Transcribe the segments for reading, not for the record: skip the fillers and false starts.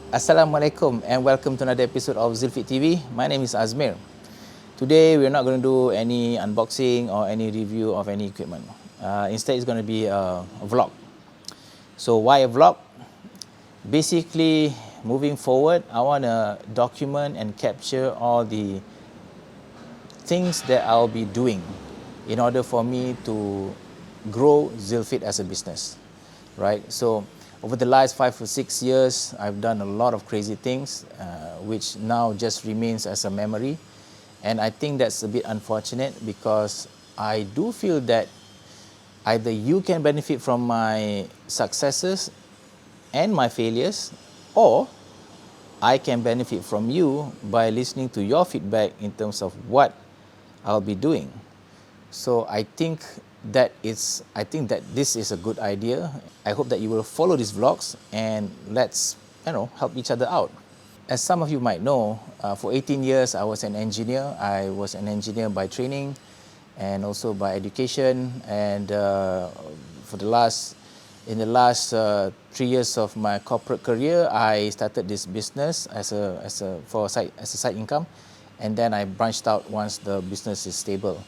Assalamualaikum and welcome to another episode of Zealfit TV. My name is Azmir. Today we're not going to do any unboxing or any review of any equipment. Instead it's going to be a vlog. So why a vlog? Basically, moving forward, I want to document and capture all the things that I'll be doing in order for me to grow Zealfit as a business, right? So over the last 5 or 6 years, I've done a lot of crazy things, which now just remains as a memory. And I think that's a bit unfortunate because I do feel that either you can benefit from my successes and my failures, or I can benefit from you by listening to your feedback in terms of what I'll be doing. So I think that this is a good idea. I hope that you will follow these vlogs and let's help each other out. As some of you might know, for 18 years I was an engineer. I was an engineer by training and also by education. And in the last 3 years of my corporate career, I started this business as a side income, and then I branched out once the business is stable.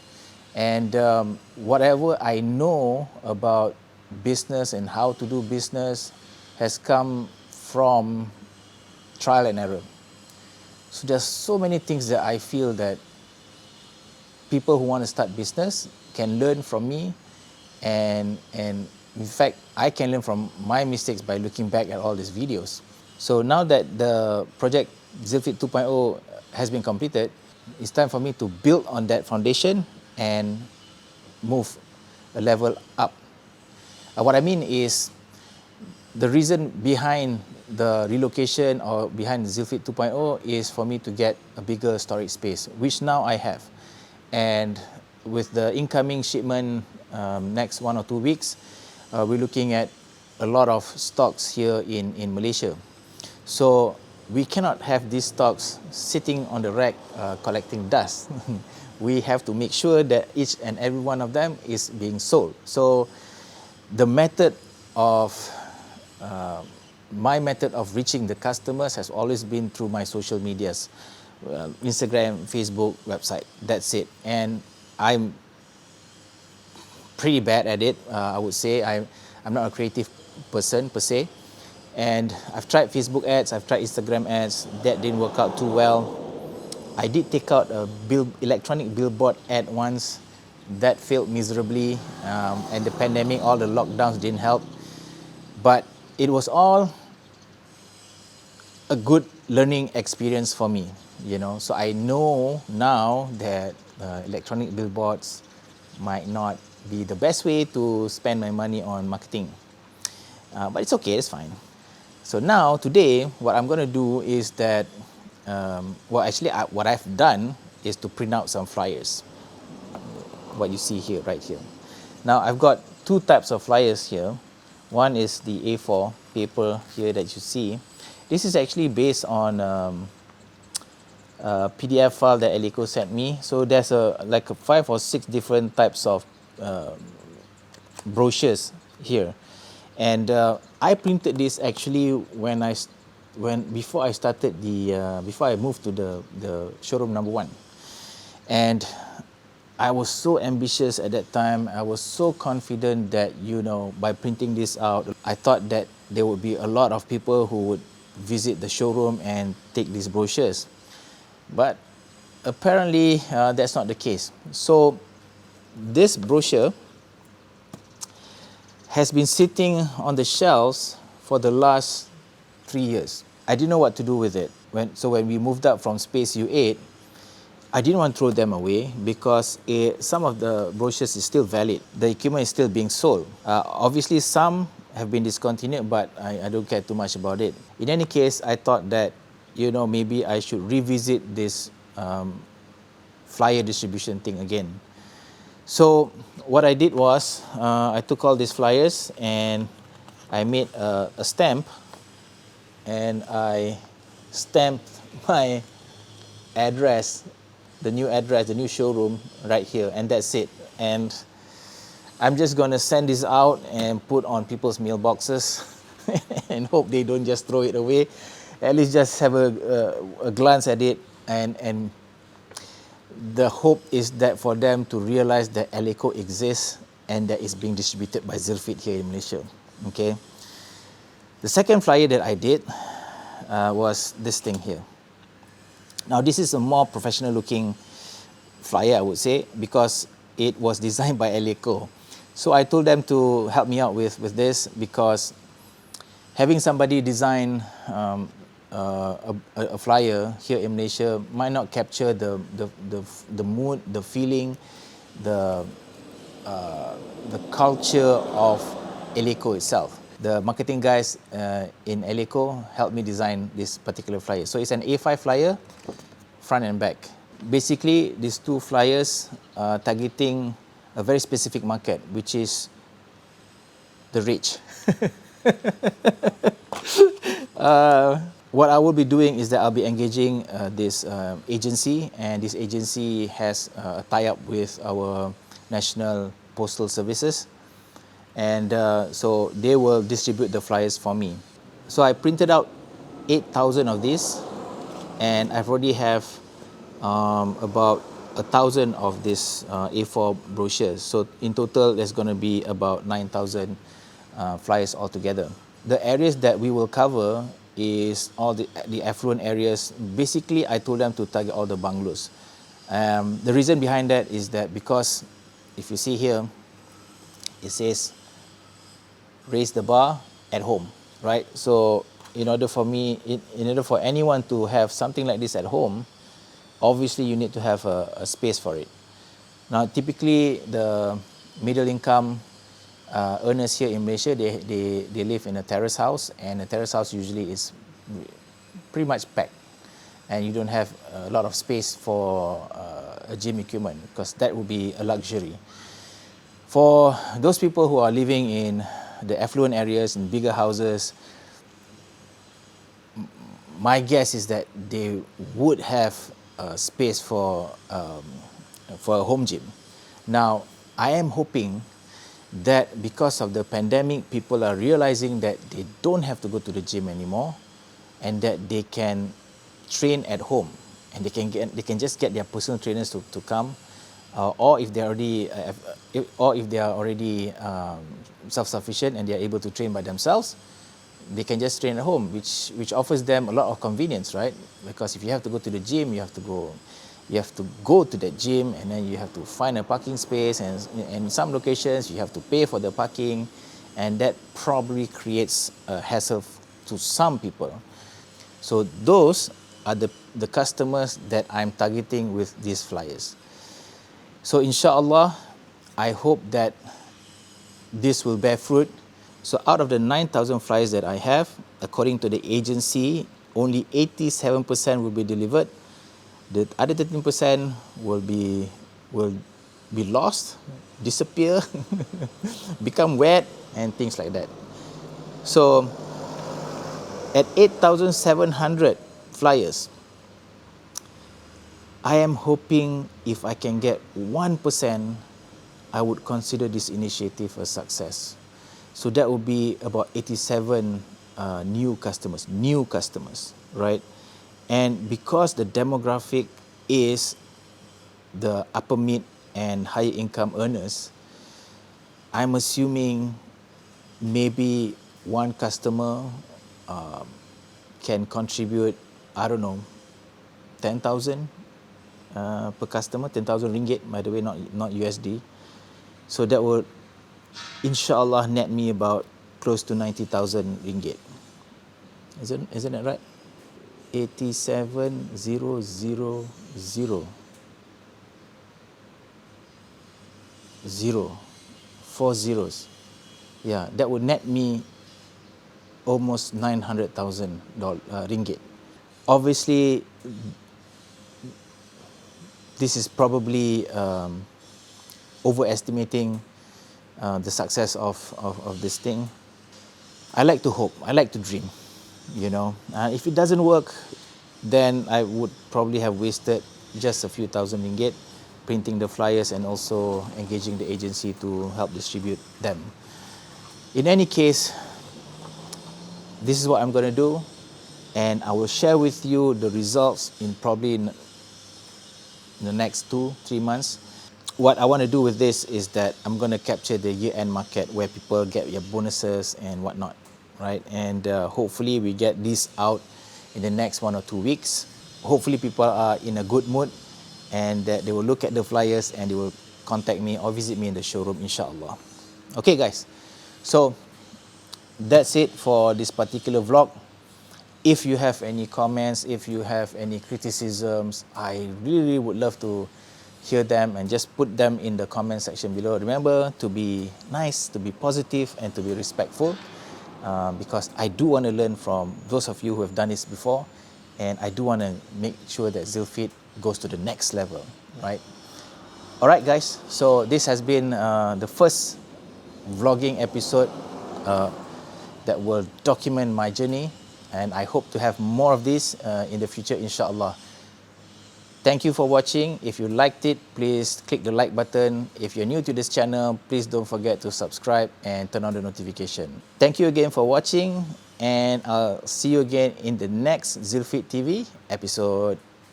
And whatever I know about business and how to do business has come from trial and error. So there's so many things that I feel that people who want to start business can learn from me, and in fact I can learn from my mistakes by looking back at all these videos. So now that the project Zealfit 2.0 has been completed, it's time for me to build on that foundation and move a level up. What I mean is, the reason behind the relocation or behind Zealfit 2.0 is for me to get a bigger storage space, which now I have. And with the incoming shipment next 1 or 2 weeks, we're looking at a lot of stocks here in Malaysia. So we cannot have these stocks sitting on the rack collecting dust. We have to make sure that each and every one of them is being sold. So the method of my method of reaching the customers has always been through my social medias, Instagram, Facebook, website. That's it. And I'm pretty bad at it. I would say I'm not a creative person per se. And I've tried Facebook ads, I've tried Instagram ads. That didn't work out too well. I did take out a electronic billboard ad once. That failed miserably, and the pandemic, all the lockdowns didn't help. But it was all a good learning experience for me, So I know now that electronic billboards might not be the best way to spend my money on marketing. But it's okay, it's fine. So now, today, what I'm going to do is that, what I've done is to print out some flyers. What you see here, right here. Now, I've got two types of flyers here. One is the A4 paper here that you see. This is actually based on a PDF file that Eleco sent me. So there's like 5 or 6 different types of brochures here. And I printed this actually before I moved to the showroom number 1. And I was so ambitious at that time. I was so confident that, by printing this out, I thought that there would be a lot of people who would visit the showroom and take these brochures. But apparently that's not the case. So this brochure has been sitting on the shelves for the last 3 years. I didn't know what to do with it. So when we moved up from Space U8, I didn't want to throw them away because some of the brochures is still valid. The equipment is still being sold. Obviously, some have been discontinued, but I don't care too much about it. In any case, I thought that, maybe I should revisit this flyer distribution thing again. So what I did was, I took all these flyers and I made a stamp, and I stamped my address, the new showroom right here, and that's it. And I'm just going to send this out and put on people's mailboxes and hope they don't just throw it away. at least just have a glance at it, and the hope is that for them to realize that Eleco exists and that it's being distributed by Zealfit here in Malaysia. Okay. The second flyer that I did was this thing here. Now this is a more professional looking flyer, I would say, because it was designed by Eleco. So I told them to help me out with this, because having somebody design a flyer here in Malaysia might not capture the mood, the feeling, the culture of Eleco itself. The marketing guys in Eleco helped me design this particular flyer. So it's an A5 flyer, front and back. Basically, these two flyers are targeting a very specific market, which is the rich. What I will be doing is that I'll be engaging this agency, and this agency has a tie-up with our National Postal Services, and so they will distribute the flyers for me. So I printed out 8,000 of these, and I've already have about 1,000 of these A4 brochures. So in total, there's going to be about 9,000 flyers altogether. The areas that we will cover is all the affluent areas. Basically, I told them to target all the bungalows. The reason behind that is that because if you see here, it says raise the bar at home, right? So in order for anyone to have something like this at home, obviously you need to have a space for it. Now, typically the middle income earners here in Malaysia, they live in a terrace house, and a terrace house usually is pretty much packed, and you don't have a lot of space for a gym equipment, because that would be a luxury. For those people who are living in the affluent areas, in bigger houses, my guess is that they would have space for a home gym. Now, I am hoping that because of the pandemic, people are realizing that they don't have to go to the gym anymore, and that they can train at home, and they can just get their personal trainers to come, or if they are already self-sufficient and they are able to train by themselves, they can just train at home, which offers them a lot of convenience, right? Because if you have to go to the gym, you have to go to that gym, and then you have to find a parking space, and in some locations you have to pay for the parking, and that probably creates a hassle to some people. So those are the customers that I'm targeting with these flyers. So inshallah, I hope that this will bear fruit. So out of the 9,000 flyers that I have, according to the agency, only 87% will be delivered. The other 13% will be lost, disappear, become wet, and things like that. So at 8,700 flyers, I am hoping if I can get 1%, I would consider this initiative a success. So that would be about 87 new customers, right? And because the demographic is the upper mid and higher income earners, I'm assuming maybe one customer can contribute, I don't know, 10,000 per customer, 10,000 ringgit, by the way, not USD. So that would, inshallah, net me about close to 90,000 ringgit. Isn't that right? 87,000. 4 zeros. Yeah, that would net me almost 900,000 ringgit. Obviously, this is probably overestimating the success of this thing. I like to hope, I like to dream, If it doesn't work, then I would probably have wasted just a few thousand ringgit printing the flyers and also engaging the agency to help distribute them. In any case, this is what I'm going to do. and I will share with you the results in probably in the next 2-3 months. What I want to do with this is that I'm going to capture the year-end market where people get their bonuses and whatnot, right? And hopefully we get this out in the next 1 or 2 weeks. Hopefully people are in a good mood and that they will look at the flyers and they will contact me or visit me in the showroom, inshallah. Okay guys, so that's it for this particular vlog. If you have any comments, if you have any criticisms, I really would love to hear them and just put them in the comment section below. Remember to be nice, to be positive, and to be respectful, because I do want to learn from those of you who have done this before, and I do want to make sure that Zealfit goes to the next level, right? Alright guys, so this has been the first vlogging episode that will document my journey, and I hope to have more of this in the future, inshallah. Thank you for watching. If you liked it, please click the like button. If you're new to this channel, please don't forget to subscribe and turn on the notification. Thank you again for watching, and I'll see you again in the next Zealfit TV episode.